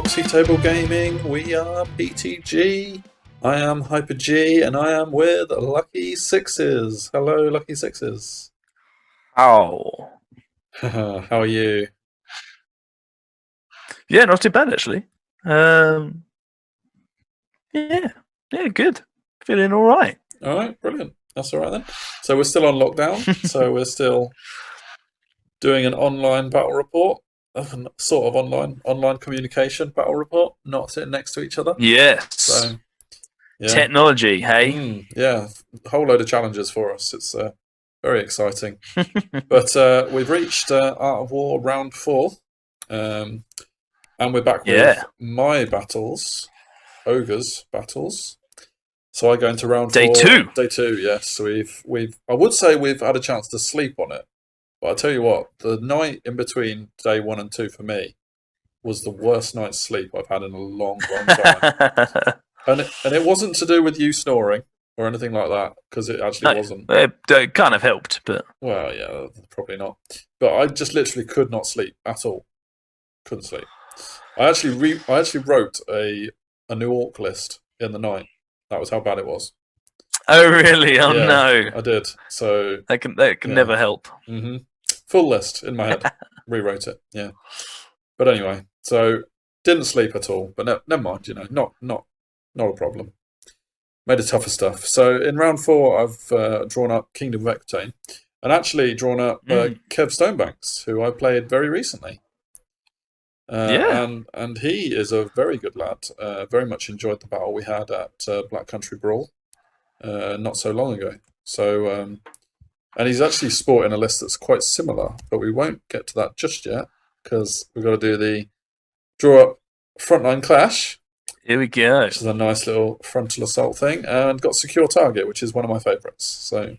Proxy Table Gaming. We are PTG. I am Hyper G, and I am with Lucky Sixes. Hello, Lucky Sixes. Oh. How are you? Yeah, not too bad actually. Yeah, good. Feeling all right. All right, brilliant. That's all right then. So we're still on lockdown. So we're still doing an online battle report, sort of online communication battle report, not sitting next to each other. Yes. So yeah. Technology, hey? Yeah, a whole load of challenges for us. It's very exciting. But we've reached Art of War round 4, and we're back with my battles, Ogres battles. So I go into round 4. Day 2, yes. So I would say we've had a chance to sleep on it, but I tell you what, the night in between day 1 and 2 for me was the worst night's sleep I've had in a long time. And it wasn't to do with you snoring or anything like that, because it actually wasn't. It kind of helped, but... Well, yeah, probably not. But I just literally could not sleep at all. Couldn't sleep. I actually wrote a new orc list in the night. That was how bad it was. Oh, really? Oh, yeah, no. I did. So that can never help. Mm-hmm. Full list in my head. Rewrote it. Yeah. But anyway, so didn't sleep at all. But never mind. Not a problem. Made it tougher stuff. So in round 4, I've drawn up Kingdom of Equitaine, and actually drawn up Kev Stonebanks, who I played very recently. And he is a very good lad. Very much enjoyed the battle we had at Black Country Brawl not so long ago. So, and he's actually sporting a list that's quite similar, but we won't get to that just yet, because we've got to do the draw up Frontline Clash. Here we go. Which is a nice little frontal assault thing, and got Secure Target, which is one of my favourites. So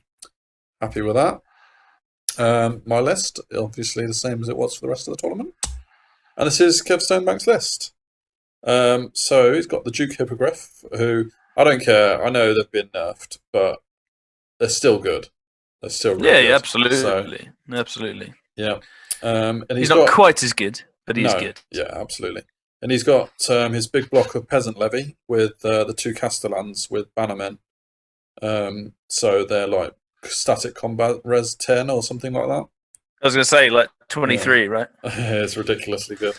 happy with that. My list, obviously the same as it was for the rest of the tournament. And this is Kev Stonebanks' list. So he's got the Duke Hippogriff, who I don't care. I know they've been nerfed, but they're still good. They're still really good. Yeah, absolutely. So, absolutely. Yeah. And he's not quite as good, but he's good. Yeah, absolutely. And he's got his big block of Peasant Levy with the 2 Castellans with Bannermen. So they're like static combat res 10 or something like that. I was going to say like 23, right? It's ridiculously good.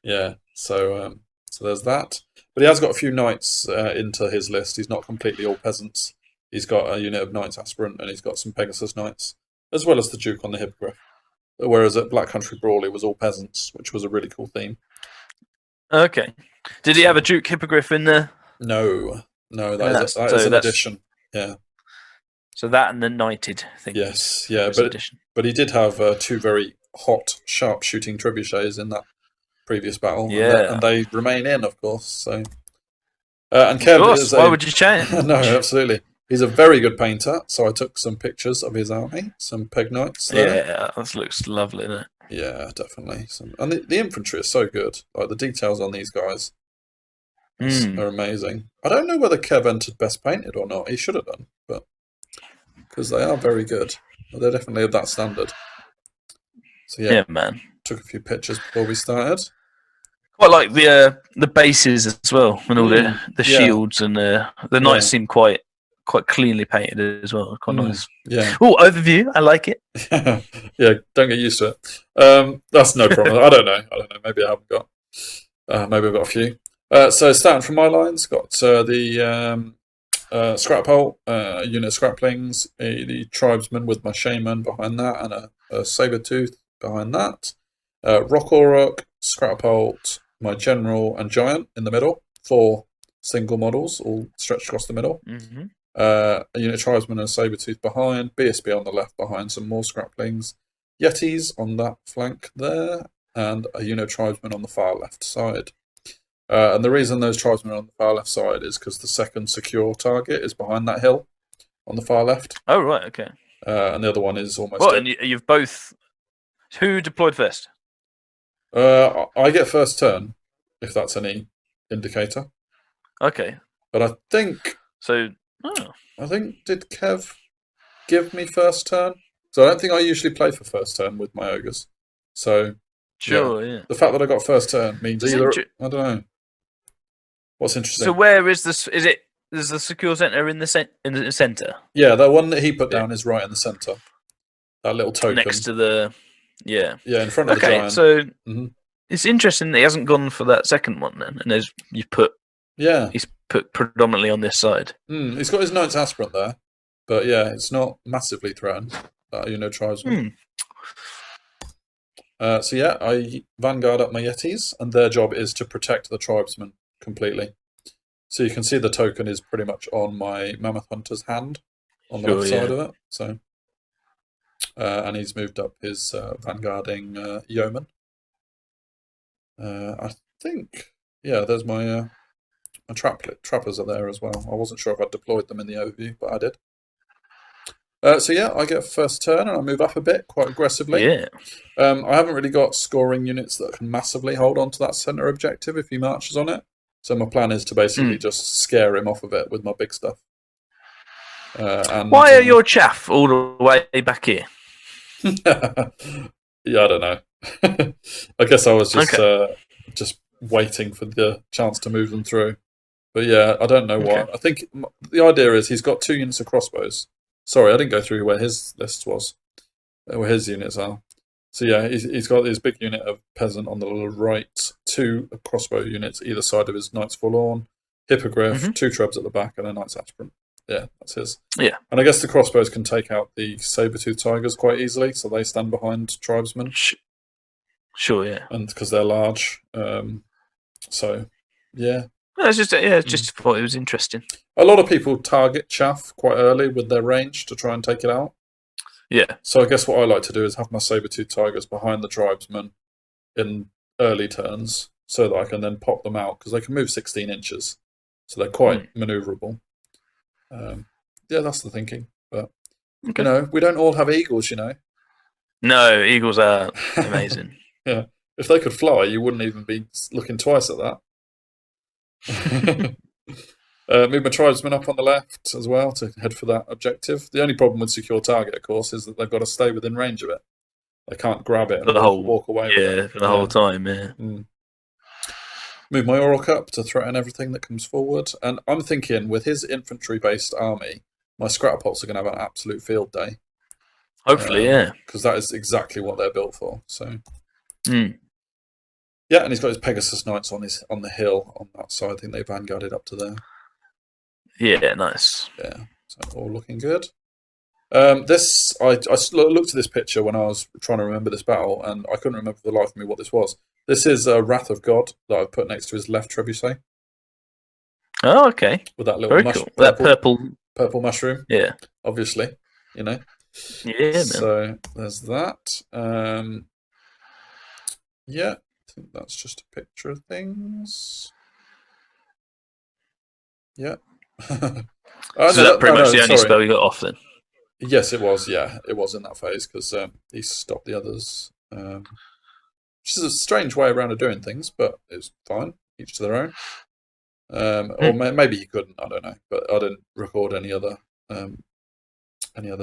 Yeah. So there's that. But he has got a few knights into his list. He's not completely all peasants. He's got a unit of Knights Aspirant, and he's got some Pegasus Knights, as well as the Duke on the Hippogriff. Whereas at Black Country Brawl, it was all peasants, which was a really cool theme. Okay. Did he have a Duke Hippogriff in there? No, that is an addition. Yeah. So that and the Knighted thing. Yes, yeah, but he did have 2 very hot, sharp shooting trebuchets in that previous battle. Yeah, and they remain in, of course. So, and Kev is why would you change? No, absolutely. He's a very good painter, so I took some pictures of his army, some Peg Knights there. Yeah, that looks lovely, doesn't it? Yeah, definitely. And the infantry is so good. Like, the details on these guys are amazing. I don't know whether Kev entered Best Painted or not. He should have done, but because they are very good. They're definitely of that standard. So yeah, man. Took a few pictures before we started. Quite like the bases as well, and all the shields, and the knights seem quite cleanly painted as well. Quite nice. Yeah. Oh, overview. I like it. Yeah, don't get used to it. That's no problem. I don't know. Maybe I haven't got. Maybe I've got a few. So starting from my lines, got the Scrap Hole, unit of Scraplings, the Tribesman with my Shaman behind that, and a Saber-tooth behind that. Rock Auroch, Scrap Holt, my General, and Giant in the middle. 4 single models, all stretched across the middle. Mm-hmm. A unit of Tribesman and a Saber-tooth behind. BSB on the left behind some more Scraplings. Yetis on that flank there. And a unit of Tribesman on the far left side. And the reason those Tribesmen are on the far left side is because the second secure target is behind that hill on the far left. Oh, right, okay. And the other one is almost... Well, and you've both... Who deployed first? I get first turn, if that's any indicator. Okay. But I think... So... I think, did Kev give me first turn? So I don't think I usually play for first turn with my Ogres. So Sure, yeah. The fact that I got first turn means either... I don't know. What's interesting? So where is this? Is it... There's the secure center in the center? Yeah, the one that he put down is right in the center. That little token. Next to the... Yeah. Yeah, in front of the giant. So it's interesting that he hasn't gone for that second one then. And you've put... Yeah. He's put predominantly on this side. He's got his Knight's Aspirant there. But yeah, it's not massively threatened. Tribesmen. So yeah, I vanguard up my Yetis, and their job is to protect the tribesmen completely. So you can see the token is pretty much on my Mammoth Hunter's hand on the left side of it. So, and he's moved up his vanguarding yeoman. I think, yeah, there's my trappers are there as well. I wasn't sure if I deployed them in the overview, but I did. So yeah, I get first turn and I move up a bit quite aggressively. Yeah. I haven't really got scoring units that can massively hold on to that center objective if he marches on it. So my plan is to basically just scare him off of it with my big stuff. Why are your chaff all the way back here? Yeah, I don't know. I guess I was just waiting for the chance to move them through. But yeah, I don't know why. I think the idea is he's got 2 units of crossbows. Sorry, I didn't go through where his list was, where his units are. So yeah, he's got his big unit of peasant on the right, 2 crossbow units either side of his Knights Forlorn, Hippogriff, 2 trebs at the back, and a Knight's Aspirant. Yeah, that's his. Yeah. And I guess the crossbows can take out the saber-toothed tigers quite easily, so they stand behind tribesmen. Sure, yeah. And because they're large. So, yeah. No, it's just thought it was interesting. A lot of people target chaff quite early with their range to try and take it out. Yeah. So I guess what I like to do is have my saber-toothed tigers behind the tribesmen in early turns so that I can then pop them out because they can move 16 inches. So they're quite manoeuvrable. Yeah, that's the thinking. But, we don't all have eagles, No, eagles are amazing. Yeah. If they could fly, you wouldn't even be looking twice at that. Move my tribesmen up on the left as well to head for that objective. The only problem with secure target, of course, is that they've got to stay within range of it. They can't grab it and walk away with it. Yeah, for the whole time, yeah. Move my Orc up to threaten everything that comes forward. And I'm thinking, with his infantry-based army, my Scrappots are going to have an absolute field day. Hopefully, yeah. Because that is exactly what they're built for. So, yeah, and he's got his Pegasus Knights on the hill on that side. I think they vanguarded up to there. Yeah, nice. Yeah, so all looking good. I looked at this picture when I was trying to remember this battle, and I couldn't remember for the life of me what this was. This is Wrath of God that I've put next to his left trebuchet. Oh, okay. With that little purple mushroom. Yeah. Obviously, Yeah, man. So there's that. Yeah, I think that's just a picture of things. Yeah. So that pretty much the only spell you got off then? Yes, it was. Yeah, it was in that phase because he stopped the others. Which is a strange way around of doing things, but it's fine. Each to their own. Or maybe he couldn't. I don't know. But I didn't record any other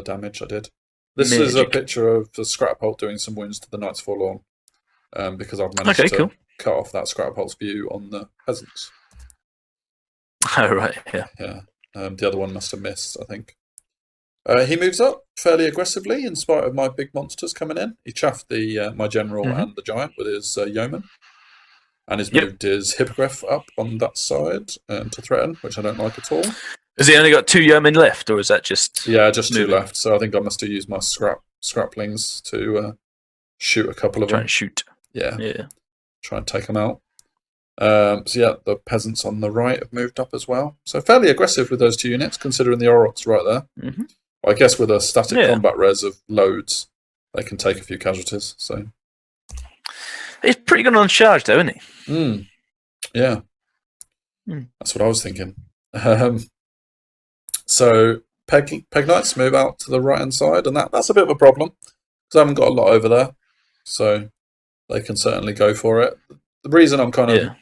damage. I did. This is a picture of the Scrapholt doing some wounds to the Knights Forlorn because I've managed to cut off that Scrapholt's view on the peasants. Oh, right, yeah. Yeah. The other one must have missed, I think. He moves up fairly aggressively in spite of my big monsters coming in. He chaffed my general and the giant with his yeoman. And he's moved his Hippogriff up on that side to threaten, which I don't like at all. Has he only got 2 yeomen left, or is that just... Yeah, just 2 left. So I think I must have used my scraplings to shoot a couple of them. Try and shoot. Yeah. Try and take them out. So yeah, the peasants on the right have moved up as well. So fairly aggressive with those 2 units, considering the Aurochs right there. I guess with a static combat res of loads, they can take a few casualties. So he's pretty good on charge, though, isn't he? Yeah. That's what I was thinking. So Peg Knights move out to the right-hand side, and that's a bit of a problem, because I haven't got a lot over there. So they can certainly go for it. The reason I'm kind of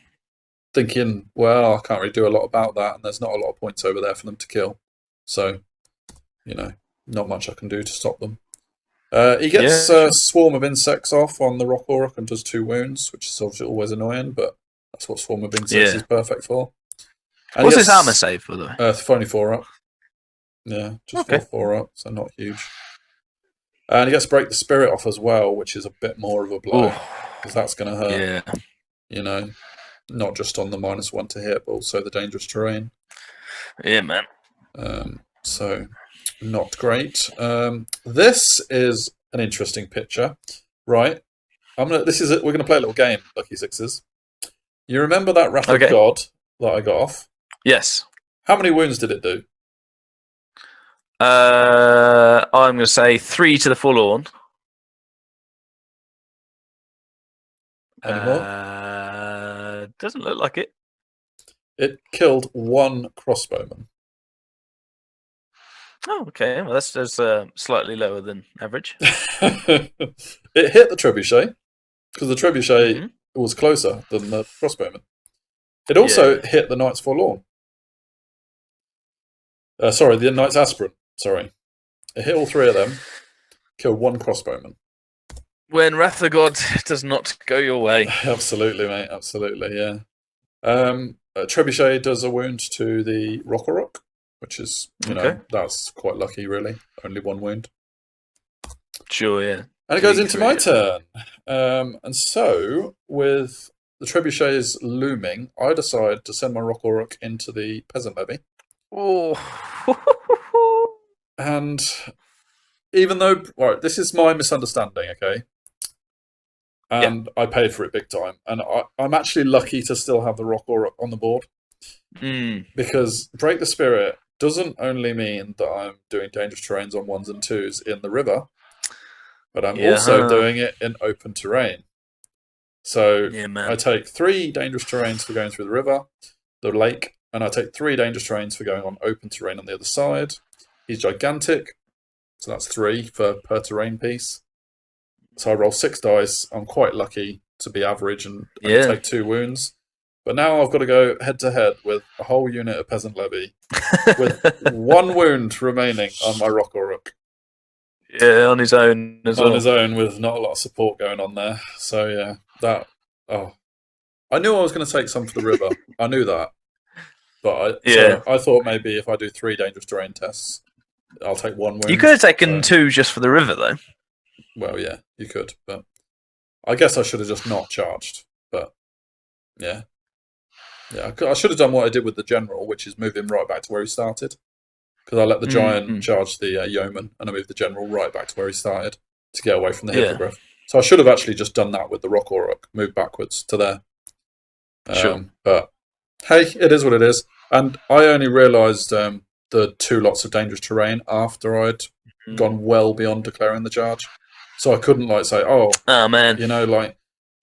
thinking, well, I can't really do a lot about that, and there's not a lot of points over there for them to kill. So, not much I can do to stop them. He gets a swarm of insects off on the Rock Auroch and does 2 wounds, which is obviously always annoying, but that's what swarm of insects is perfect for. And what's his armor save, by the way? Only 4 up. Yeah, just 4 up, so not huge. And he gets Break the Spirit off as well, which is a bit more of a blow, because that's going to hurt. Yeah. You know, not just on the -1 to hit, but also the dangerous terrain. Yeah, man. So, not great. This is an interesting picture, right? We're gonna play a little game, Lucky Sixes. You remember that Wrath of God that I got off? Yes. How many wounds did it do? I'm going to say 3 to the Forlorn. Any more? Doesn't look like it. It killed 1 crossbowman. Oh, okay. Well, that's slightly lower than average. It hit the trebuchet, because the trebuchet was closer than the crossbowman. It also hit the Knight's Forlorn. Sorry, the Knight's Aspirant. Sorry. It hit all 3 of them, killed 1 crossbowman. When Wrath of God does not go your way. Absolutely, mate. Absolutely, yeah. Trebuchet does a wound to the Rock Auroch, which is, you know, that's quite lucky, really. Only 1 wound. Sure, yeah. And it goes into my turn. And so, with the trebuchets looming, I decide to send my Rock Auroch into the Peasant Levy. Oh. And even though, right, this is my misunderstanding, okay? And I paid for it big time. And I'm actually lucky to still have the Rock Auroch on the board. Because Break the Spirit doesn't only mean that I'm doing dangerous terrains on 1s and 2s in the river, but I'm also doing it in open terrain. So I take 3 dangerous terrains for going through the river, the lake, and I take 3 dangerous terrains for going on open terrain on the other side. He's gigantic, so that's 3 per terrain piece. So I roll 6 dice. I'm quite lucky to be average and take 2 wounds. But now I've got to go head-to-head with a whole unit of Peasant Levy with 1 wound remaining on my Rock Auroch. Yeah, on his own as well. On his own, with not a lot of support going on there. So, yeah, I knew I was going to take some for the river. I knew that. But I thought maybe if I do 3 dangerous terrain tests, I'll take 1 wound. You could have taken 2 just for the river, though. Well, yeah, you could. But I guess I should have just not charged. But, yeah. Yeah, I should have done what I did with the general, which is move him right back to where he started. Because I let the giant charge the yeoman, and I moved the general right back to where he started to get away from the hippogriff. So I should have actually just done that with the Rock Auroch, moved backwards to there. Sure. But hey, it is what it is. And I only realised the 2 lots of dangerous terrain after I'd gone well beyond declaring the charge. So I couldn't say, oh man, you know,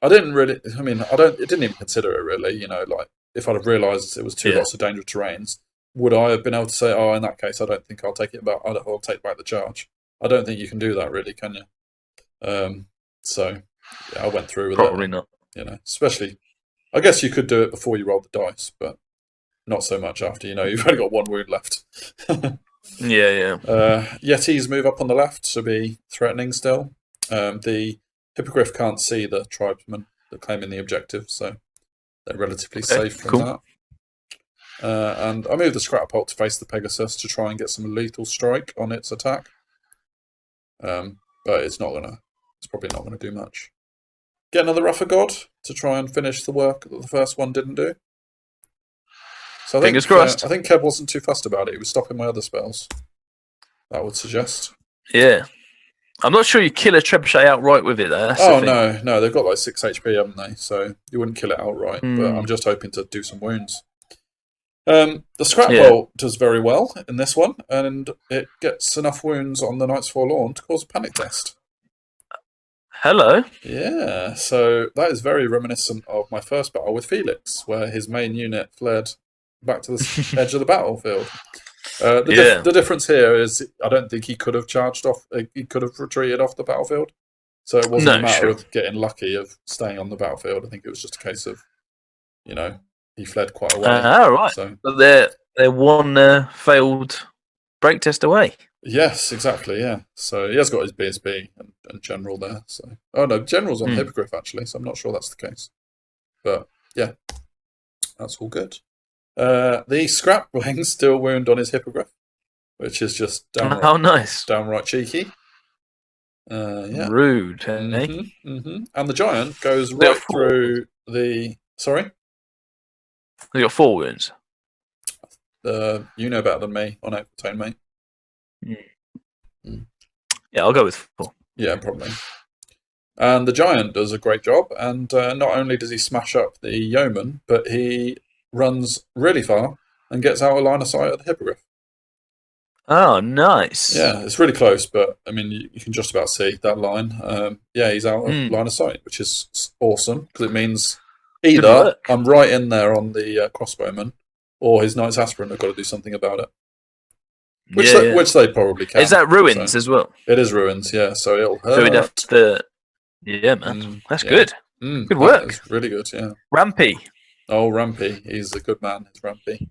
I didn't really. I mean, it didn't even consider it really. You know, if I'd have realised it was 2 lots of dangerous terrains, would I have been able to say, oh, in that case, I don't think I'll take it back. I'll take back the charge. I don't think you can do that, really, can you? So, yeah, I went through with it. Probably not. You know, especially, I guess you could do it before you roll the dice, but not so much after. You know, you've only got 1 wound left. Yeah. Yetis move up on the left to be threatening still. The hippogriff can't see the tribesmen that are claiming the objective, so they're relatively safe from that. And I move the Scrapult to face the Pegasus to try and get some lethal strike on its attack. But it's probably not gonna do much. Get another Wrath of God to try and finish the work that the first one didn't do. So I Fingers crossed. I think Kev wasn't too fussed about it. He was stopping my other spells. That would suggest. Yeah. I'm not sure you kill a trebuchet outright with it, though. No, they've got 6 HP, haven't they? So you wouldn't kill it outright, but I'm just hoping to do some wounds. The Scrapbolt does very well in this one, and it gets enough wounds on the Knight's Forlorn to cause a panic test. Hello. Yeah, so that is very reminiscent of my first battle with Felix, where his main unit fled back to the edge of the battlefield. The difference here is I don't think he could have charged off. He could have retreated off the battlefield. So it wasn't a matter of getting lucky of staying on the battlefield. I think it was just a case of, you know, he fled quite a way. Right. So they're 1 failed break test away. Yes, exactly. Yeah. So he has got his BSB and general there. So no, general's on the hippogriff actually. So I'm not sure that's the case. But yeah, that's all good. The scrap wing still wound on his hippogriff, which is just downright cheeky. Yeah. Rude. And the giant goes right through the. Sorry. They got 4 wounds. You know better than me on Equitaine, mate. Yeah, I'll go with 4. Yeah, probably. And the giant does a great job, and not only does he smash up the yeoman, but he runs really far and gets out of line of sight of the hippogriff. Oh, nice. Yeah, it's really close, but I mean, you can just about see that line. Yeah, he's out of line of sight, which is awesome because it means either I'm right in there on the crossbowman, or his knight's aspirin have got to do something about it. Which they probably can. Is that ruins as well? It is ruins, yeah. So it'll hurt. So we'd have to. Yeah, man. That's good. Good work. It's really good, yeah. Rampy. Oh, Rampy. He's a good man. It's Rampy.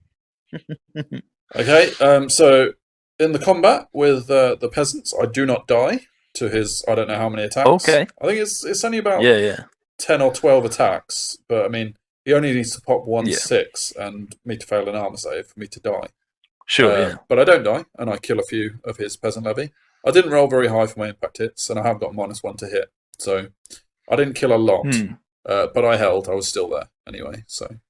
Okay, so in the combat with the peasants, I do not die to his, I don't know how many attacks. Okay. I think it's only about 10 or 12 attacks, but I mean, he only needs to pop 1/6 and me to fail an armor save for me to die. Sure, But I don't die, and I kill a few of his peasant levy. I didn't roll very high for my impact hits, and I have got -1 to hit, so I didn't kill a lot, but I held. I was still there anyway, so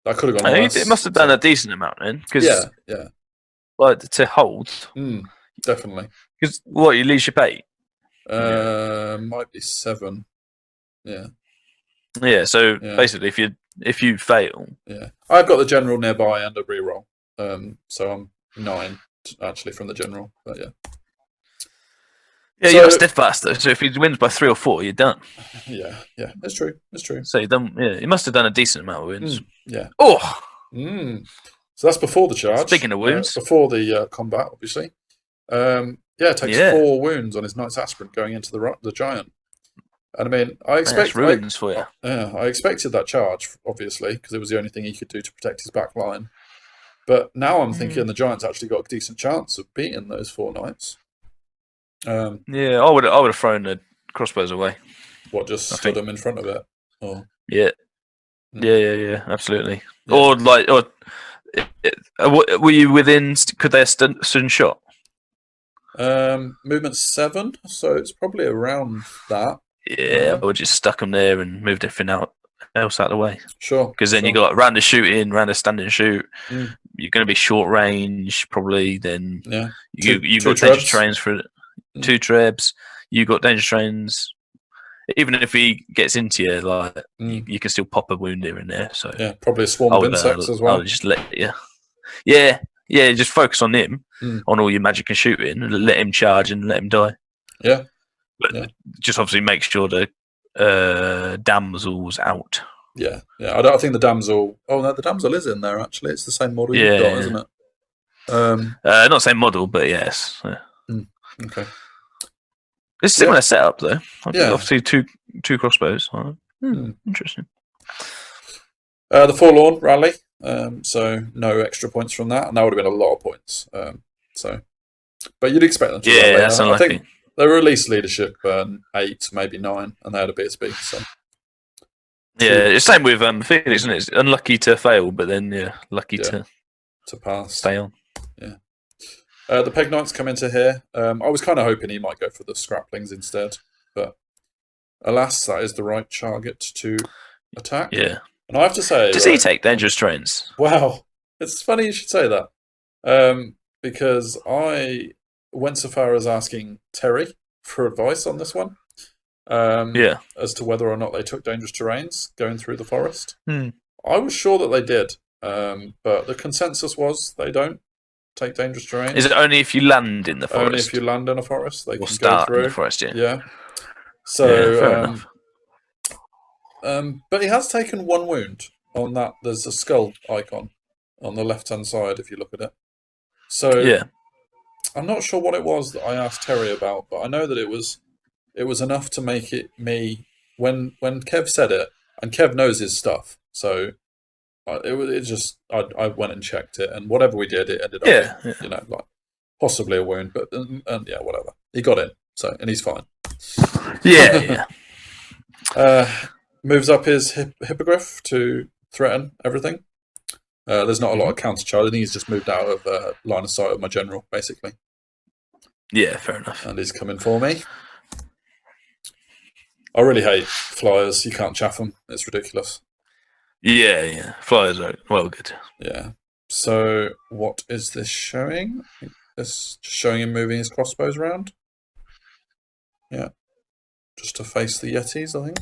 that could have gone worse. It must have done a decent amount then, because like to hold, definitely. Because what, you lose your 8? Might be 7. Yeah. Yeah. So basically, if you fail, I've got the general nearby and a reroll. So I'm 9 actually from the general, but yeah. Yeah, you're a steadfast though. So if he wins by 3 or 4, you're done. Yeah, that's true. That's true. So he must have done a decent amount of wounds. Yeah. Oh. So that's before the charge. Speaking of wounds, before the combat, obviously. It takes 4 wounds on his knight's aspirin going into the giant. And I mean, I expect ruins for you. Yeah, I expected that charge, obviously, because it was the only thing he could do to protect his back line. But now I'm thinking the giant's actually got a decent chance of beating those 4 knights. I would have thrown the crossbows away. What, just stood them in front of it? Or? Yeah, absolutely. Yeah. Were you within? Could they have stood shot? Movement 7, so it's probably around that. Yeah, I would just stuck them there and moved everything else out of the way. Sure. Because then you got round the shooting, round the stand and shoot. You're going to be short range probably. Then you got dangerous trains for 2 trebs. You got dangerous trains. Even if he gets into you, like you can still pop a wound here and there. So yeah, probably a swarm of insects as well. I'll just let yeah. Just focus on him, on all your magic and shooting, and let him charge and let him die. Yeah, but just obviously make sure the damsel's out. Yeah. I think the damsel. Oh no, the damsel is in there actually. It's the same model you've got, isn't it? Not the same model, but yes. Okay. It's similar setup though. Obviously, two crossbows. Interesting. The Forlorn rally. So no extra points from that, and that would have been a lot of points. But you'd expect them to. Yeah, that's unlucky. I think they were at least leadership 8, maybe 9, and they had a BSB. So. Yeah, it's same with Phoenix, isn't it? It's unlucky to fail, but then lucky to pass. Stay on. Yeah. The Peg Knights come into here. I was kind of hoping he might go for the Scraplings instead, but alas, that is the right target to attack. Yeah. And I have to say... Does he take dangerous trains? Wow. It's funny you should say that. Because I went so far as asking Terry for advice on this one. As to whether or not they took dangerous terrains going through the forest. I was sure that they did, but the consensus was they don't take dangerous terrain. Is it only if you land in the forest? Only if you land in a forest, they can start go through. In the forest, yeah. So, fair enough. But he has taken 1 wound on that. There's a skull icon on the left-hand side if you look at it. So, I'm not sure what it was that I asked Terry about, but I know that it was enough to make it me when Kev said it, and Kev knows his stuff. So I went and checked it, and whatever we did, it ended up, like possibly a wound, but yeah, whatever. He got in, and he's fine. Yeah. Moves up his hippogriff to threaten everything. There's not a lot of counter charge. I think he's just moved out of line of sight of my general, basically. Yeah, fair enough. And he's coming for me. I really hate flyers. You can't chaff them. It's ridiculous. Yeah. Flyers are well good. Yeah. So what is this showing? It's just showing him moving his crossbows around. Yeah. Just to face the Yetis, I think.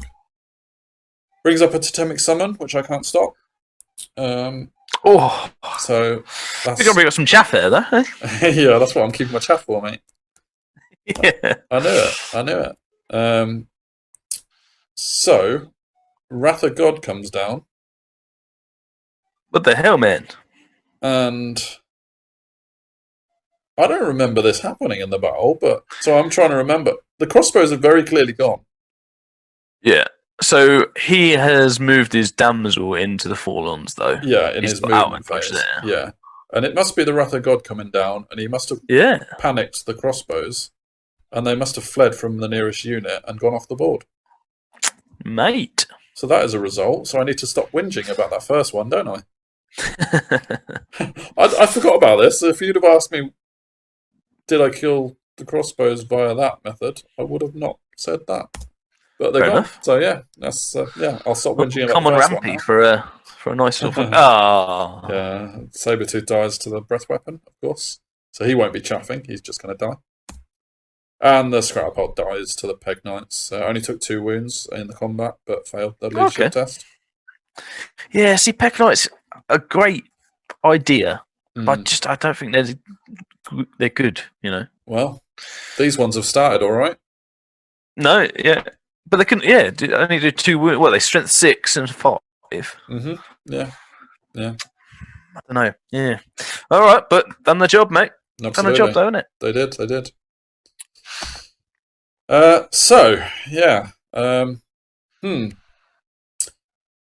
Brings up a totemic summon, which I can't stop. So that's... You're going to bring up some chaff there, though. Eh? Yeah, that's what I'm keeping my chaff for, mate. Yeah. I knew it. So, Wrath of God comes down. What the hell, man? And I don't remember this happening in the battle, but so I'm trying to remember. The crossbows are very clearly gone. Yeah. So he has moved his damsel into the Forlorns, though. Yeah, in his movement phase. There. Yeah. And it must be the Wrath of God coming down, and he must have panicked the crossbows, and they must have fled from the nearest unit and gone off the board. Mate. So that is a result. So I need to stop whinging about that first one, don't I? I forgot about this. If you'd have asked me, did I kill the crossbows via that method, I would have not said that. But they're gone. So yeah, that's I'll stop whinging about the first one. Rampy for a nice little. Yeah, Sabretooth dies to the breath weapon, of course. So he won't be chaffing. He's just going to die. And the Scrapapult dies to the Peg Knights. Only took 2 wounds in the combat, but failed the leadership test. Yeah, see, Peg Knights a great idea, but I don't think they're good. You know. Well, these ones have started all right. No, yeah. But they can, only do 2 wounds. Well, they strength 6 and 5. Yeah. I don't know. Yeah. All right, but done the job, mate. Absolutely. Done the job, though, innit? They did. So yeah.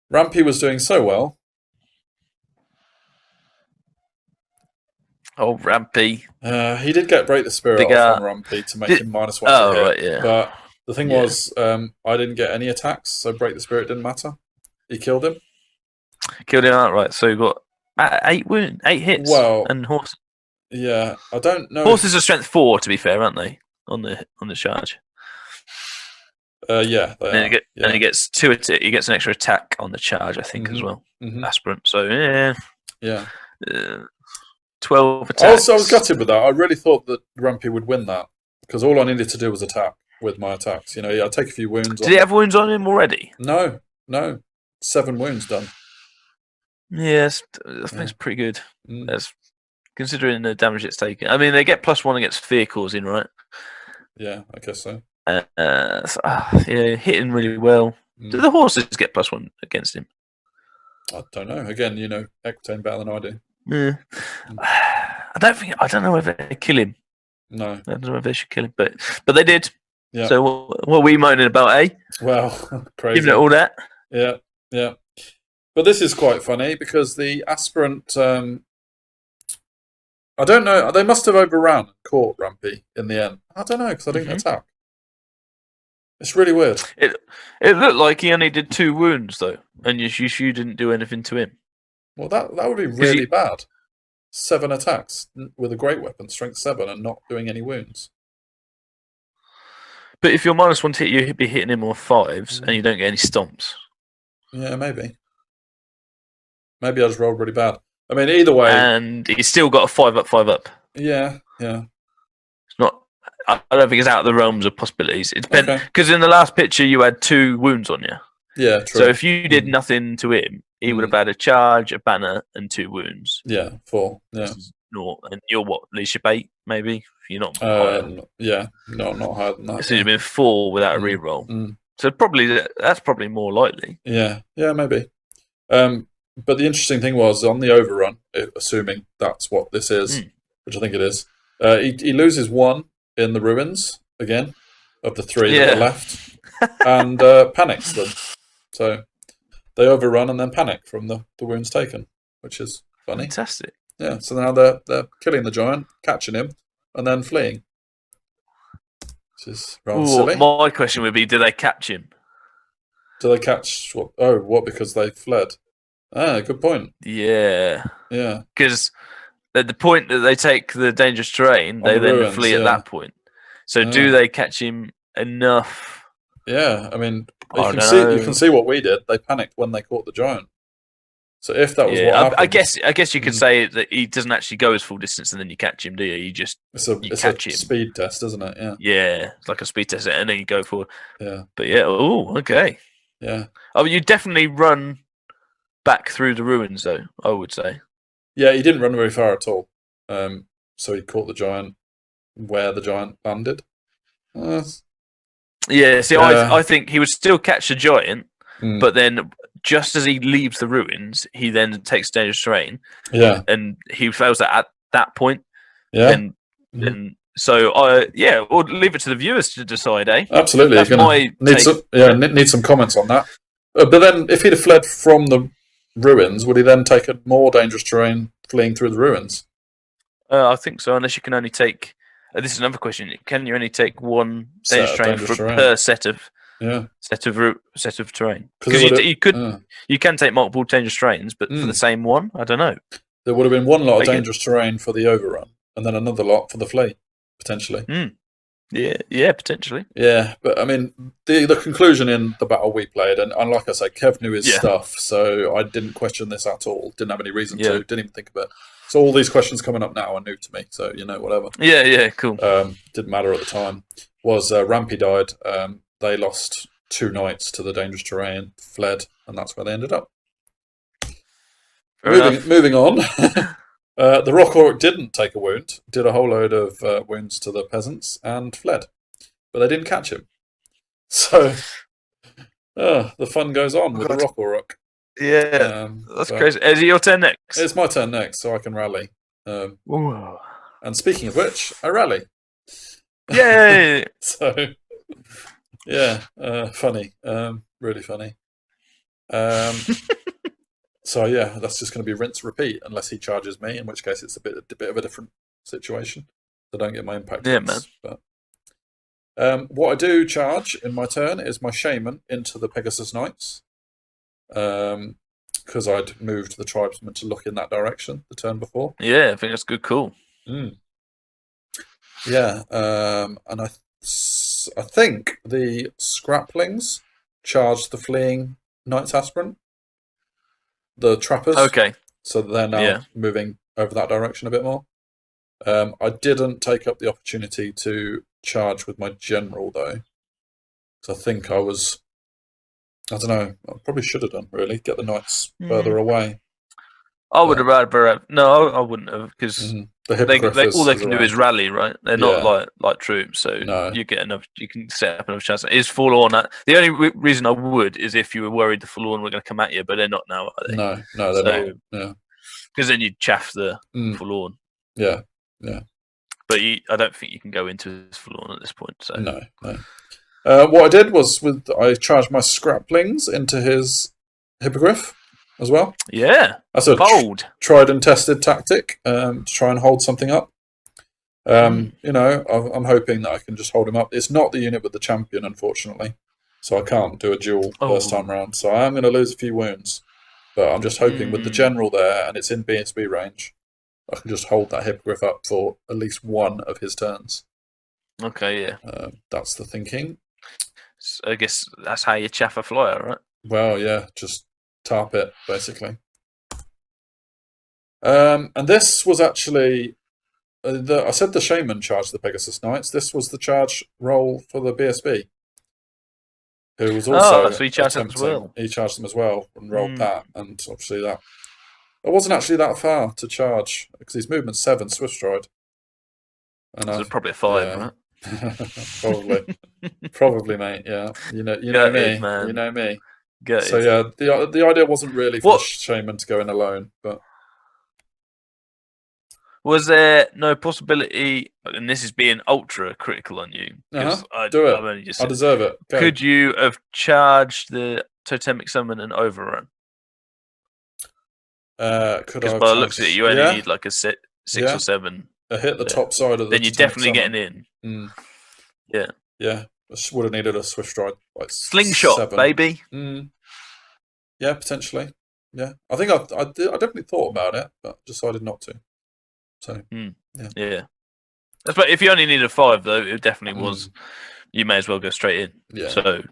Rampy was doing so well. Oh, Rampy. He did get Break the Spirit off on Rampy to make him -1 to hit. Right, yeah. But the thing was, I didn't get any attacks, so Break the Spirit didn't matter. He killed him. Killed him outright. So you got 8 hits. Well, and horse. Yeah, I don't know. Horses are strength 4, to be fair, aren't they? On the charge. Yeah, and he gets 2. He gets an extra attack on the charge, I think, as well. Aspirant. So yeah. 12 attacks. I was gutted with that. I really thought that Rampy would win that because all I needed to do was attack with my attacks. You know, I'd take a few wounds. Did he have wounds on him already? No. 7 wounds done. Yes, I think it's pretty good. That's considering the damage it's taken. I mean, they get +1 against vehicles in, right? Yeah, I guess so. Hitting really well. Do the horses get +1 against him? I don't know. Again, you know Equitaine better than I do. Yeah. I don't know whether they kill him. No. I don't know if they should kill him, but they did. Yeah. So what are we moaning about, eh? Well, crazy. Giving it all that. Yeah. But this is quite funny because the aspirant, I don't know, they must have overrun and caught Rampy in the end. I don't know because I didn't attack. It's really weird. It looked like he only did 2 wounds though, and you didn't do anything to him. Well, that would be really bad. 7 attacks with a great weapon, strength 7, and not doing any wounds. But if you're -1 to hit, you'd be hitting him on 5s, and you don't get any stomps. Yeah, maybe. Maybe I just rolled really bad. I mean, either way. And he's still got a 5-up, 5-up. Yeah. It's not. I don't think it's out of the realms of possibilities. It depends because in the last picture you had 2 wounds on you. Yeah, true. So if you did nothing to him, he would have had a charge, a banner, and 2 wounds. Yeah, 4. Yeah. And you're what? Leadership 8, maybe. You're not. Yeah, no, not higher than that. So you'd have been 4 without a reroll. So that's probably more likely. Yeah, maybe. But the interesting thing was on the overrun, assuming that's what this is, which I think it is. He loses 1 in the ruins again of the 3 that are left, and panics them. So they overrun and then panic from the wounds taken, which is funny. Fantastic. Yeah. So now they're killing the giant, catching him, and then fleeing. Which is rather silly. My question would be, do they catch him? Do they catch what? Oh, what? Because they fled. Ah, good point. Yeah. Yeah. Because at the point that they take the dangerous terrain, they then flee at that point. So do they catch him enough? Yeah, I mean, you can see what we did. They panicked when they caught the giant. So if that was what happened, I guess you could say that he doesn't actually go his full distance, and then you catch him, do you? You just catch him. Speed test, isn't it? Yeah. Yeah, it's like a speed test, and then you go for. Yeah. But yeah, okay. Yeah. Oh, you definitely run back through the ruins, though. I would say. Yeah, he didn't run very far at all. So he caught the giant where the giant landed. Yeah, see, I think he would still catch the giant, but then just as he leaves the ruins, he then takes dangerous terrain. Yeah. And he fails at that point. Yeah. And so, we'll leave it to the viewers to decide, eh? Absolutely. Need some comments on that. But then, if he'd have fled from the ruins, would he then take a more dangerous terrain fleeing through the ruins? I think so, unless you can only take... this is another question. Can you only take one dangerous terrain per set of terrain? Because you can take multiple dangerous terrains, but for the same one, I don't know. There would have been one lot of dangerous terrain for the overrun, and then another lot for the flee, potentially. Yeah, potentially. Yeah, but I mean, the conclusion in the battle we played, and like I say, Kev knew his stuff, so I didn't question this at all. Didn't have any reason to. Didn't even think of it. So all these questions coming up now are new to me. So whatever. Yeah, cool. Didn't matter at the time. Was Rampy died? They lost 2 knights to the dangerous terrain, fled, and that's where they ended up. Moving on. The Rock Orc didn't take a wound, did a whole load of wounds to the peasants, and fled. But they didn't catch him. So the fun goes on with the Rock Orc. Yeah, that's crazy. Is it your turn next? It's my turn next, so I can rally. And speaking of which, I rally. Yay! So, funny. Really funny. So yeah, that's just going to be rinse repeat unless he charges me, in which case it's a bit of a different situation. So don't get my impact. Yeah, man. But what I do charge in my turn is my shaman into the Pegasus Knights, because I'd moved the tribesmen to look in that direction the turn before. Yeah, I think that's good. Cool. Yeah, and I think the scraplings charged the fleeing Knights aspirant. The trappers. Okay. So they're now moving over that direction a bit more. I didn't take up the opportunity to charge with my general, though. Because I think I don't know, I probably should have done, really. Get the knights further away. I would have rather... No, I wouldn't have, because all they can do is rally, right? They're not like troops, so you get enough. You can set up enough chance. Is Forlorn... The only reason I would is if you were worried the Forlorn were going to come at you, but they're not now, are they? No, they're not. Yeah, because then you'd chaff the Forlorn. Yeah. But I don't think you can go into this Forlorn at this point. So no. What I did was I charged my scraplings into his hippogriff as well. Yeah, that's a bold, tried and tested tactic to try and hold something up. I'm hoping that I can just hold him up. It's not the unit with the champion, unfortunately, so I can't do a duel first time round. So I am going to lose a few wounds, but I'm just hoping with the general there and it's in BSB range, I can just hold that hippogriff up for at least one of his turns. Okay, yeah. That's the thinking. So I guess that's how you chaff a flyer, right? Well, yeah, just tarp it, basically. And this was actually... I said the shaman charged the Pegasus Knights. This was the charge roll for the BSB, who was also so he charged them as well. He charged them as well and rolled that, and obviously that... It wasn't actually that far to charge, because his movement's 7 swift stride. And so probably a 5, right? Probably, mate. Yeah, you know me, man. You know me. So yeah, the idea wasn't really for the shaman to go in alone, but was there no possibility? And this is being ultra critical on you. Do it. I deserve it. Go. Could you have charged the totemic summon and overrun? Because by the looks of it, you only need like a 6 or 7. hit the top side of the then you're definitely getting in. Yeah. Yeah. Would have needed a swift stride. Like slingshot, 7. baby. Yeah, potentially. Yeah. I think I definitely thought about it, but decided not to. So, yeah. But if you only needed a 5, though, it definitely was. You may as well go straight in. Yeah. So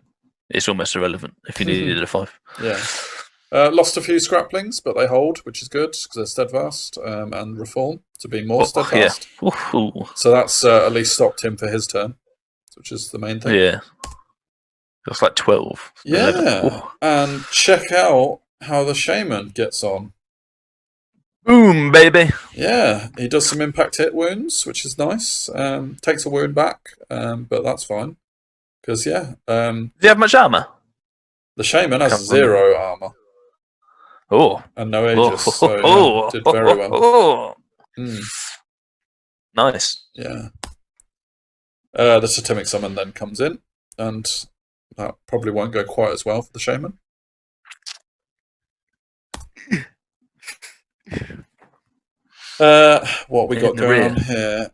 it's almost irrelevant if you needed a 5. Yeah. Lost a few scraplings, but they hold, which is good because they're steadfast and reform to be more steadfast. Yeah. So that's at least stopped him for his turn, which is the main thing. Yeah. That's like 12. Yeah. And check out how the shaman gets on. Boom, baby. Yeah, he does some impact hit wounds, which is nice. Takes a wound back, but that's fine. Because, does he have much armor? The shaman has 0 armor. Oh. And no Aegis, so did very well. Nice. Yeah. The Totemic Summon then comes in, and that probably won't go quite as well for the shaman. What we got going on here?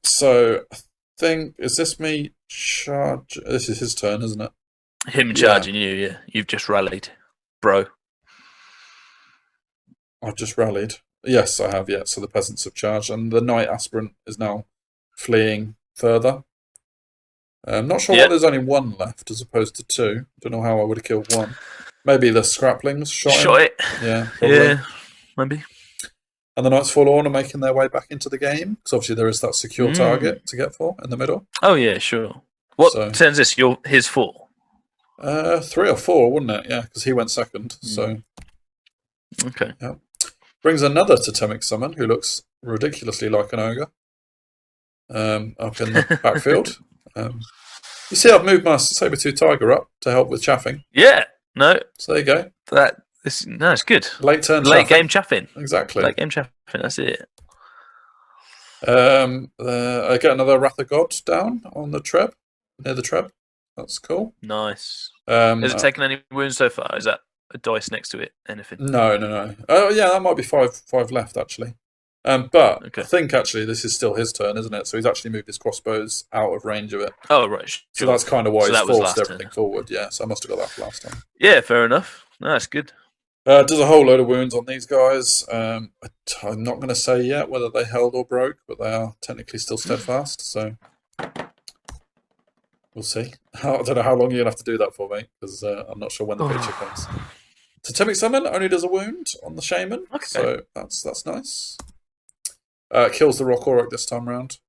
So I think, is this me charge? This is his turn, isn't it? Him charging you, yeah. You've just rallied, bro. I've just rallied. Yes, I have, yeah. So the peasants have charged, and the knight aspirant is now fleeing further. I'm not sure why there's only 1 left as opposed to 2. Don't know how I would have killed 1. Maybe the scraplings shot it. Yeah, probably. Yeah, maybe. And the Knights Forlorn are making their way back into the game because obviously there is that secure target to get for in the middle. Oh yeah, sure. What turns this? His 4? 3 or 4, wouldn't it? Yeah, because he went second. So okay. Yeah. Brings another Totemic Summon who looks ridiculously like an ogre. Up in the backfield. You see, I've moved my Saber-tooth Tiger up to help with chaffing. Yeah. No. So there you go. It's good. Late game chaffing. Exactly. Late game chaffing. That's it. I get another Wrath of God down on the Treb, near the Treb. That's cool. Nice. Has it taken any wounds so far? Is that a dice next to it? Anything? No. Oh yeah, that might be 5 left actually. But I think actually this is still his turn, isn't it? So he's actually moved his crossbows out of range of it. Oh right. Sure. So that's kind of why he's forced everything forward. Yeah. So I must have got that for last time. Yeah, fair enough. No, that's good. Does a whole load of wounds on these guys. I'm not going to say yet whether they held or broke, but they are technically still steadfast. So we'll see. I don't know how long you're going to have to do that for, mate, because I'm not sure when the feature comes. Totemic Summon only does a wound on the shaman, so that's nice. Kills the Rock Auroch this time round.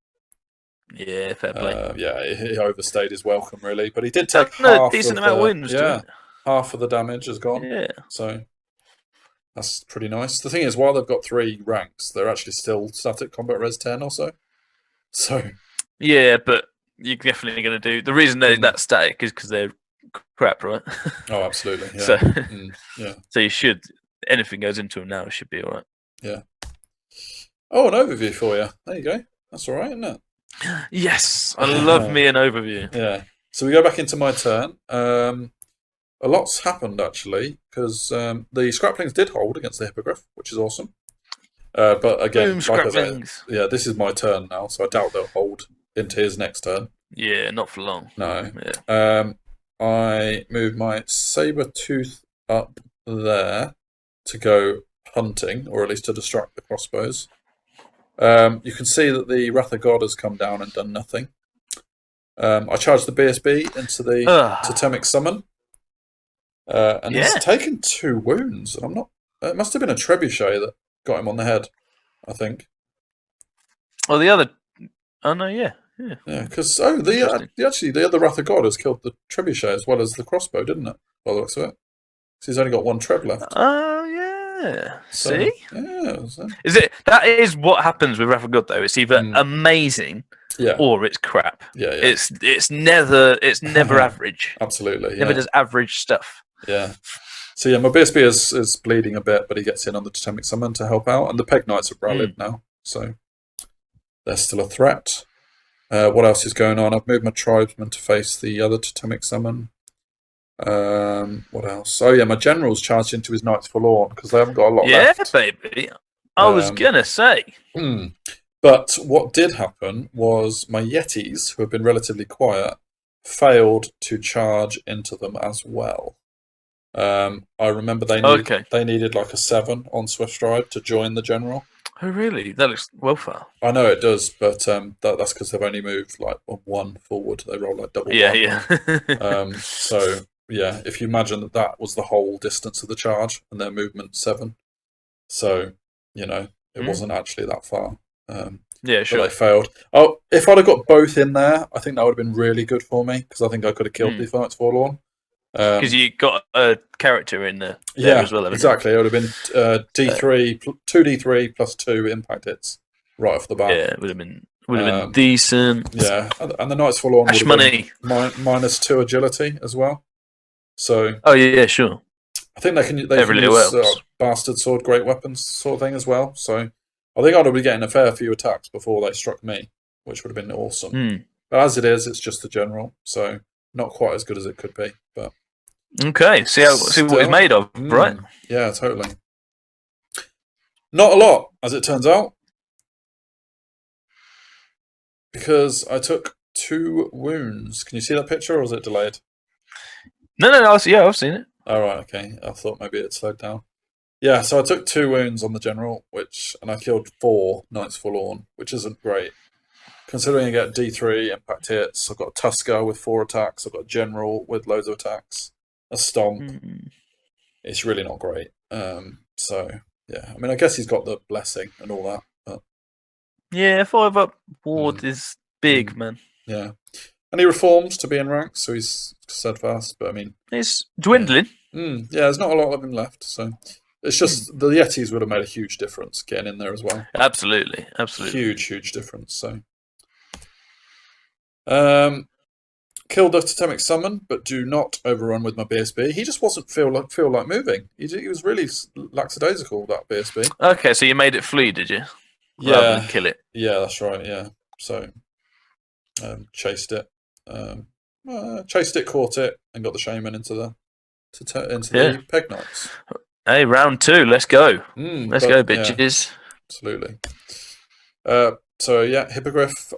Yeah, fair play. He overstayed his welcome, really, but he did take a decent amount of wounds. Yeah, half of the damage has gone. Yeah, so that's pretty nice. The thing is, while they've got 3 ranks, they're actually still static combat res 10 or so. So yeah, but you're definitely going to do. The reason they're that static is because they're crap, right? Oh, absolutely. Yeah. So yeah. So you should. Anything goes into them now, it should be all right. Yeah. Oh, an overview for you. There you go. That's all right, isn't it? Yes, I love me an overview. Yeah. So we go back into my turn. A lot's happened actually because the scraplings did hold against the hippogriff, which is awesome. But again, like I said, this is my turn now, so I doubt they'll hold into his next turn. Yeah, not for long. No. Yeah. I move my saber-tooth up there to go hunting, or at least to distract the crossbows. You can see that the Wrath of God has come down and done nothing. I charge the BSB into the Totemic Summon. And he's taken 2 wounds. And I'm not. It must have been a trebuchet that got him on the head, I think. Oh, the other. Oh, no, yeah. Yeah, because the other Wrath of God has killed the trebuchet as well as the crossbow, didn't it? By the looks of it. So he's only got 1 treb left. Oh, yeah. So, see? Yeah. So. That is what happens with Wrath of God, though. It's either amazing or it's crap. Yeah. It's never average. Absolutely. Never does average stuff. Yeah. So yeah, my BSB is bleeding a bit, but he gets in on the Totemic Summon to help out, and the Peg Knights have rallied now, so they're still a threat. What else is going on? I've moved my tribesmen to face the other Totemic Summon. What else? Oh yeah, my general's charged into his Knights Forlorn because they haven't got a lot left. Yeah, baby. I was gonna say. But what did happen was my Yetis, who have been relatively quiet, failed to charge into them as well. I remember they needed like a 7 on Swift Stride to join the general. Oh, really? That looks well far. I know it does, but that's because they've only moved like 1 forward. They roll like double 1. Yeah. So yeah, if you imagine that was the whole distance of the charge and their movement 7, so it wasn't actually that far. Yeah, sure. But they failed. Oh, if I'd have got both in there, I think that would have been really good for me because I think I could have killed the Knights Forlorn. Because you got a character in there as well. Exactly. It would have been D3, 2D3 plus 2 impact hits right off the bat. Yeah, it would have been decent. Yeah, and the Knights Forlorn would have been -2 agility as well. So. Oh yeah, sure. I think they can use bastard sword, great weapons sort of thing as well. So I think I'd be getting a fair few attacks before they struck me, which would have been awesome. But as it is, it's just the general, so not quite as good as it could be. But okay, see what he's made of, right? Yeah, totally. Not a lot, as it turns out, because I took 2 wounds. Can you see that picture, or is it delayed? No, I've seen it. All right, okay. I thought maybe it slowed down. Yeah, so I took 2 wounds on the general, and I killed 4 Knights Forlorn, which isn't great. Considering I get D3 impact hits, I've got a Tusker with 4 attacks, I've got a General with loads of attacks, a Stomp. It's really not great. So, yeah. I mean, I guess he's got the Blessing and all that. But... yeah, 5-up ward is big, man. Yeah. And he reformed to be in ranks, so he's steadfast, but I mean... It's dwindling. Yeah, there's not a lot of him left, so... It's just the Yetis would have made a huge difference getting in there as well. Absolutely. Huge difference, so... killed a Totemic Summon, but do not overrun with my BSB. He just wasn't feel like moving. He was really lackadaisical, that BSB. Okay, so you made it flee, did you? Yeah. Rather than kill it. Yeah, that's right, yeah. So, chased it. Chased it, caught it, and got the Shaman into the Peg Knights. Hey, round 2, let's go. Let's go, bitches. Yeah, absolutely. So, yeah, Hippogriff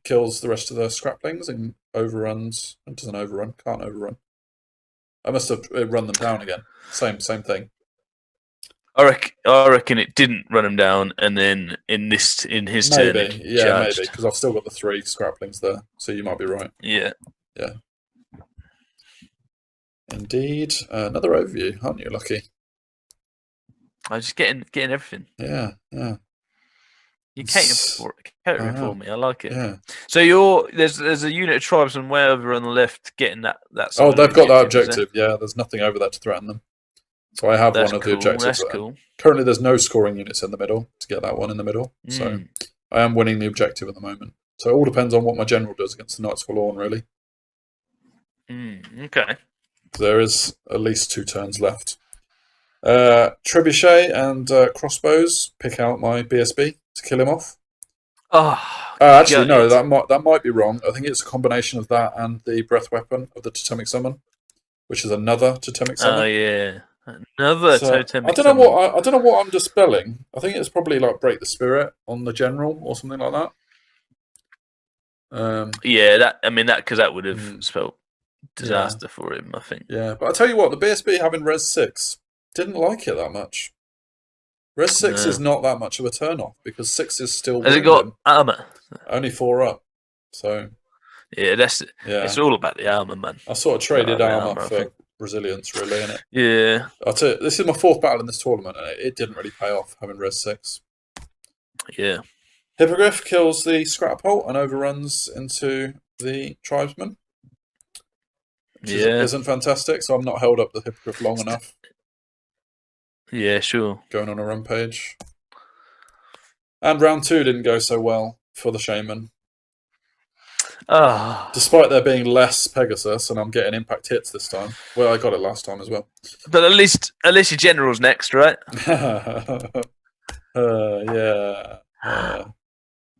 kills the rest of the Scraplings and overruns. It doesn't overrun, can't overrun. I must have run them down again. Same thing. I reckon it didn't run him down, and then in his turn, maybe, because I've still got the 3 Scraplings there, so you might be right. Yeah. Indeed, another overview, aren't you? Lucky. I'm just getting everything. Yeah. You're catering for me. I like it. Yeah. So there's a unit of tribesmen way over on the left getting that. Oh, they've got that objective. Yeah, there's nothing over there to threaten them. So I have one of the objectives. That's cool. Currently, there's no scoring units in the middle to get that one in the middle. So I am winning the objective at the moment. So it all depends on what my general does against the Knights Forlorn, really. Okay. There is at least 2 turns left. Trebuchet and crossbows pick out my BSB to kill him off. Actually, no, that might be wrong. I think it's a combination of that and the breath weapon of the Totemic Summon, which is another Totemic Summon. Oh yeah, another Totemic. I don't know what I'm dispelling. I think it's probably like break the spirit on the general or something like that. Because that would have spelled disaster for him, I think. Yeah, but I tell you what, the BSB having Res 6 didn't like it that much. Res 6 is not that much of a turn off because 6 is still. Has it got armor? Only 4 up, so. Yeah, it's all about the armor, man. I sort of traded armor for resilience, really, innit? Yeah. I'll tell you, this is my 4th battle in this tournament, and it didn't really pay off having Res 6. Yeah. Hippogriff kills the Scrap Hole and overruns into the tribesman. Which isn't fantastic, so I'm not held up the Hippogriff long enough. Yeah, sure. Going on a rampage. And round 2 didn't go so well for the Shaman. Despite there being less Pegasus, and I'm getting impact hits this time. Well, I got it last time as well. But at least your general's next, right? Yeah.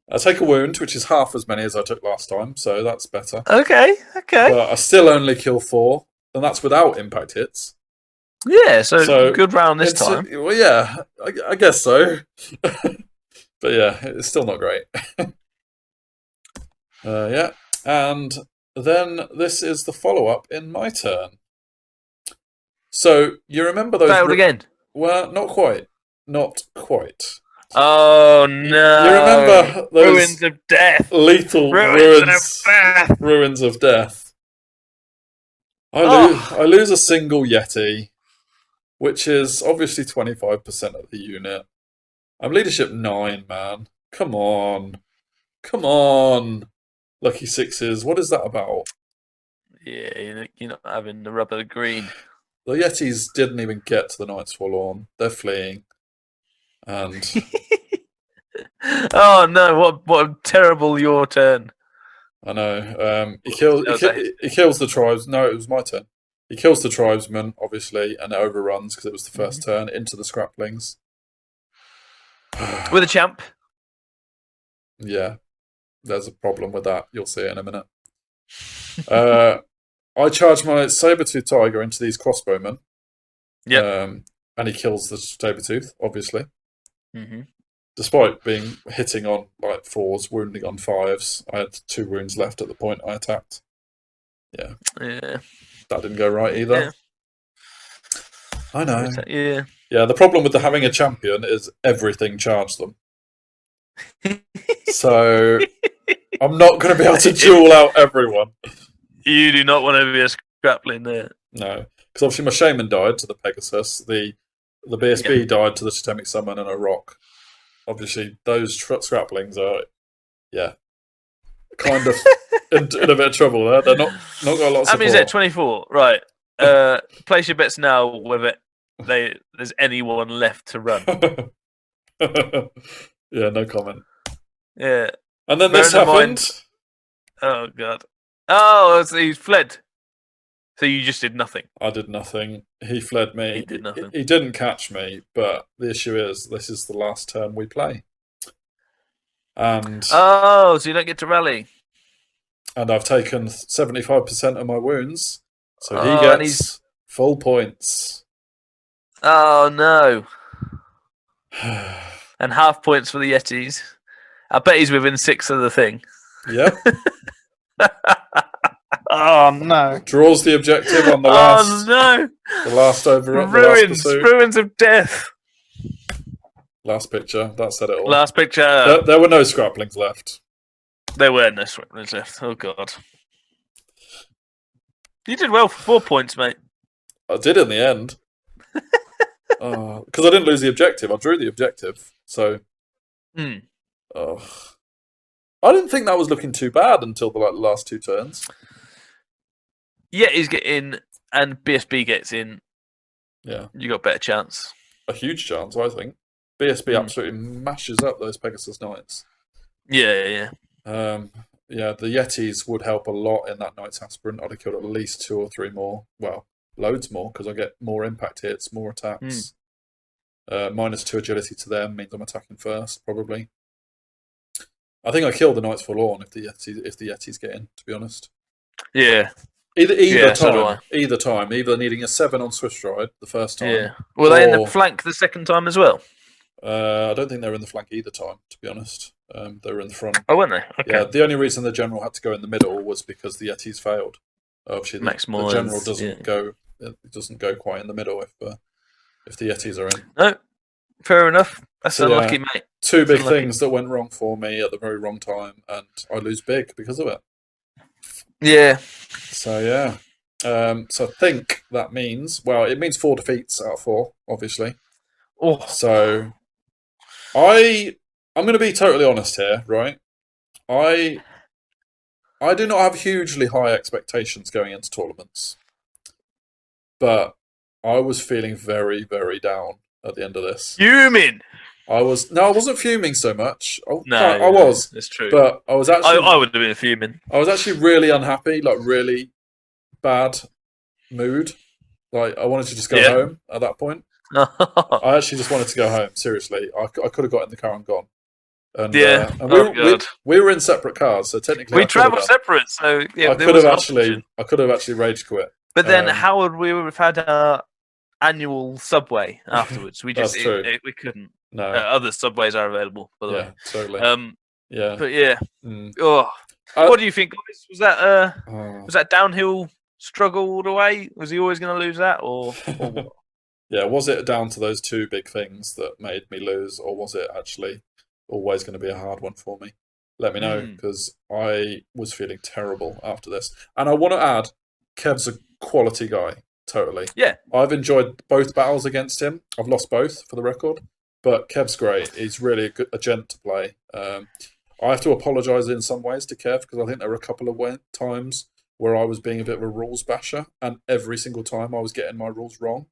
I take a wound, which is half as many as I took last time, so that's better. Okay. But I still only kill 4, and that's without impact hits. Yeah, so good round this time. Well, yeah, I guess so. But yeah, it's still not great. Yeah, and then this is the follow-up in my turn. So you remember those... Failed again? Well, not quite. Not quite. Oh, no. You remember those... Ruins of death. Lethal ruins of death. I lose a single Yeti, which is obviously 25% of the unit. I'm leadership 9, man. Come on. Come on. Lucky sixes. What is that about? Yeah, you're not having the rubber green. The Yetis didn't even get to the Knights Forlorn. They're fleeing. And... oh, no. What a terrible your turn. I know. He kills the tribes. No, it was my turn. He kills the tribesmen, obviously, and overruns because it was the first turn into the scraplings. With a champ. Yeah. There's a problem with that. You'll see it in a minute. I charge my saber-tooth tiger into these crossbowmen. Yeah. And he kills the saber-tooth, obviously. Mm-hmm. Despite hitting on like 4s, wounding on 5s. I had 2 wounds left at the point I attacked. Yeah. Yeah. That didn't go right either. Yeah. I know. Yeah. Yeah, the problem with having a champion is everything charged them. So I'm not going to be able to duel out everyone. You do not want to be a scrapling there. No, because obviously my shaman died to the Pegasus. The BSB died to the totemic summon and a rock. Obviously, those scraplings are, kind of in a bit of trouble there. They're not got a lot of support. How many is it? 24. Right. Place your bets now whether there's anyone left to run. Yeah, no comment. Yeah. And then this happened. Oh, God. Oh, so he fled. So you just did nothing. I did nothing. He fled me. He did nothing. He didn't catch me, but the issue is this is the last turn we play. And so you don't get to rally. And I've taken 75% of my wounds, so he gets full points. Oh no! And half points for the Yetis. I bet he's within 6 of the thing. Yep. Oh no! Draws the objective on the last. Oh no! The last overrun. Ruins of death. Last picture. That said it all. Last picture. There were no scraplings left. There were no scraplings left. Oh god! You did well for 4 points, mate. I did in the end. Because I didn't lose the objective. I drew the objective. So. I didn't think that was looking too bad until the last 2 turns. Yeah, he's getting, and BSB gets in. Yeah. You got a better chance. A huge chance, I think. BSB absolutely mashes up those Pegasus Knights. Yeah. Yeah, the Yetis would help a lot in that Knights Aspirant. I'd have killed at least 2 or 3 more. Well, loads more, because I get more impact hits, more attacks. -2 agility to them means I'm attacking first, probably. I think I kill the Knights Forlorn if the Yetis get in, to be honest. Yeah. Either time. Either needing a 7 on Swift Stride the first time. Yeah. Were they in the flank the second time as well? I don't think they were in the flank either time, to be honest. They were in the front. Oh, weren't they? Okay. Yeah, the only reason the general had to go in the middle was because the Yetis failed. Obviously, the general doesn't go quite in the middle if the Yetis are in. No, fair enough. That's unlucky, mate. 2 big things that went wrong for me at the very wrong time, and I lose big because of it. Yeah. So yeah. So I think that means it means 4 defeats out of 4, obviously. Oh. So I'm going to be totally honest here, right? I do not have hugely high expectations going into tournaments, but I was feeling very, very down at the end of this. Fuming. I wasn't fuming so much. I was. It's true. But I was actually. I would have been fuming. I was actually really unhappy, like really bad mood. Like I wanted to just go home at that point. I actually just wanted to go home. Seriously, I could have got in the car and gone. And, we were in separate cars, so technically we travelled separate. So yeah, I could have actually rage quit. But then, how would we have had our annual Subway afterwards. We just we couldn't. No, other Subways are available, by the way. Totally. But yeah. Oh, what do you think, guys? Was that downhill struggle all the way? Was he always going to lose that, or what? Yeah, was it down to those two big things that made me lose, or was it actually always going to be a hard one for me? Let me know, because I was feeling terrible after this. And I want to add, Kev's a quality guy, totally. Yeah. I've enjoyed both battles against him. I've lost both, for the record. But Kev's great. He's really a gent to play. I have to apologise in some ways to Kev, because I think there were a couple of times where I was being a bit of a rules basher, and every single time I was getting my rules wrong.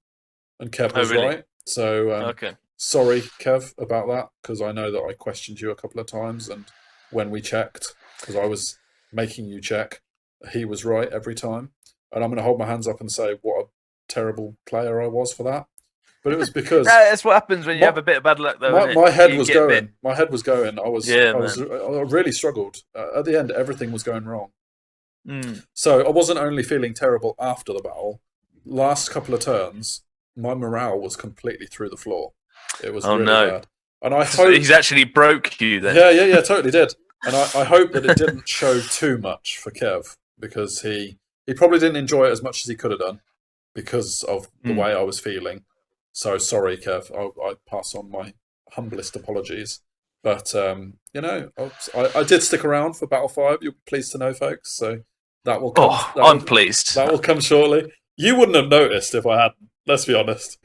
And Kev was right. So sorry, Kev, about that, because I know that I questioned you a couple of times, and when we checked, because I was making you check, he was right every time. And I'm going to hold my hands up and say what a terrible player I was for that. But it was because that's what happens when you have a bit of bad luck, though. My head was going. My head was going. I really struggled. At the end, everything was going wrong. So I wasn't only feeling terrible after the battle. Last couple of turns, my morale was completely through the floor. It was really bad. And I hope he's actually broke you then. Yeah, totally did. And I hope that it didn't show too much for Kev, because he probably didn't enjoy it as much as he could have done because of the way I was feeling. So sorry, Kev. I pass on my humblest apologies. But I did stick around for Battle 5. You're pleased to know, folks. So that will come. I'm pleased. That will come shortly. You wouldn't have noticed if I hadn't. Let's be honest.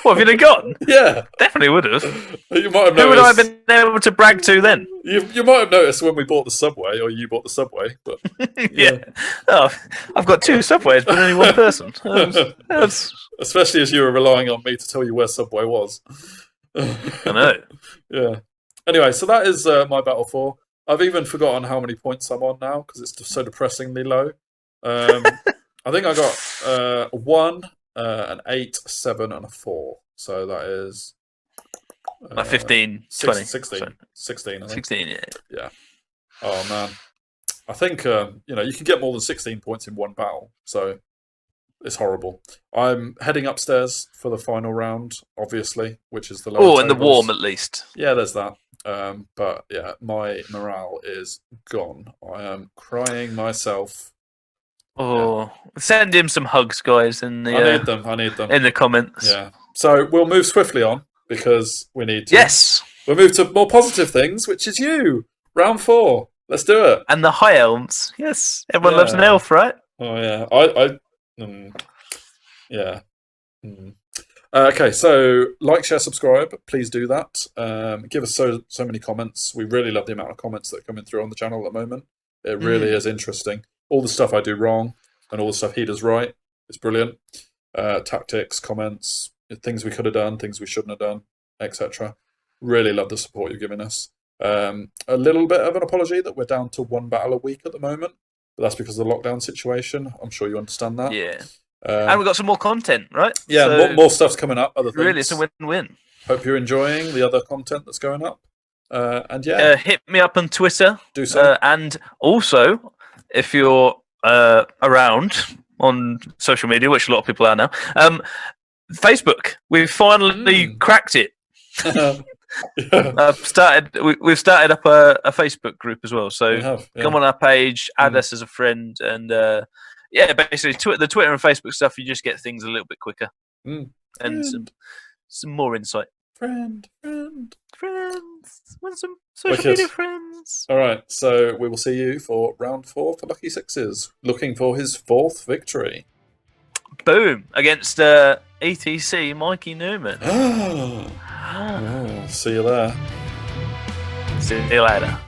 What, have you gone? Yeah. Definitely would have. You might have noticed. Who would I have been able to brag to then? You might have noticed when we bought the Subway, or you bought the Subway. But yeah. Oh, I've got 2 Subways, but only one person. Especially as you were relying on me to tell you where Subway was. I know. Yeah. Anyway, so that is my Battle 4. I've even forgotten how many points I'm on now, because it's so depressingly low. I think I got 1, an 8, 7, and a 4. So that is 15, 20. 16. Sorry. 16, I think. 16, yeah. Yeah. Oh, man. I think, you can get more than 16 points in one battle. So it's horrible. I'm heading upstairs for the final round, obviously, which is the lower and the warm, at least. Yeah, there's that. But, yeah, my morale is gone. I am crying myself. Send him some hugs, guys. I need them. In the comments. Yeah. So we'll move swiftly on, because we need to. Yes. We'll move to more positive things, which is you. Round 4. Let's do it. And the high elves. Yes. Everyone loves an elf, right? Oh, yeah. Yeah. Okay, so like, share, subscribe. Please do that. Give us so many comments. We really love the amount of comments that are coming through on the channel at the moment. It really is interesting. All the stuff I do wrong and all the stuff he does right. It's brilliant. Tactics, comments, things we could have done, things we shouldn't have done, etc. Really love the support you're giving us. A little bit of an apology that we're down to 1 battle a week at the moment, but that's because of the lockdown situation. I'm sure you understand that. Yeah. And we've got some more content, right? Yeah, so more stuff's coming up. Other things. Really, it's a win-win. Hope you're enjoying the other content that's going up. And yeah, hit me up on Twitter. Do so. And also, if you're around on social media, which a lot of people are now, Facebook. We've finally cracked it. We've started up a Facebook group as well. So come on our page, add us as a friend, and basically the Twitter and Facebook stuff. You just get things a little bit quicker and some more insight. Friends. Want some social media friends? All right, so we will see you for round 4 for Lucky Sixes, looking for his 4th victory. Boom, against ETC Mikey Newman. See you there. See you later.